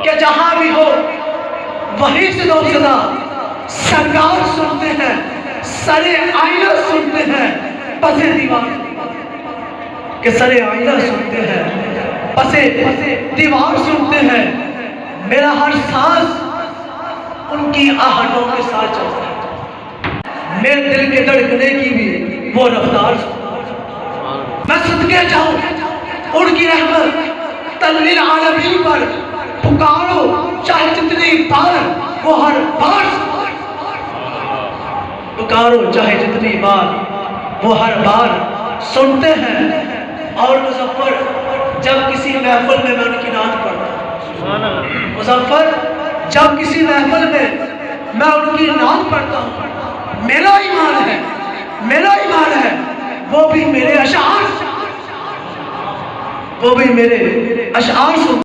कि जहां भी हो वहीं से दो सदा सरकार सुनते हैं, सरे आईना सुनते हैं, पसे दीवार के सरे आईना सुनते हैं, पसे दीवार सुनते हैं। मेरा हर सांस उनकी आहटों के साथ चलता है, मेरे दिल के धड़कने की भी वो रफ्तार। मैं सदके जाऊं उनकी रहमत तल्लील आलमीन पर, पुकारो चाहे जितनी बार वो हर बार, पुकारो चाहे जितनी बार वो हर बार सुनते हैं। और मुजफ्फर जब किसी महफिल में मैं उनकी नात पढ़ता हूँ, मुजफ्फर जब किसी महफिल में मैं उनकी नात पढ़ता हूँ, मेरा ईमान है, मेरा ईमान है, वो भी मेरे अशार सुन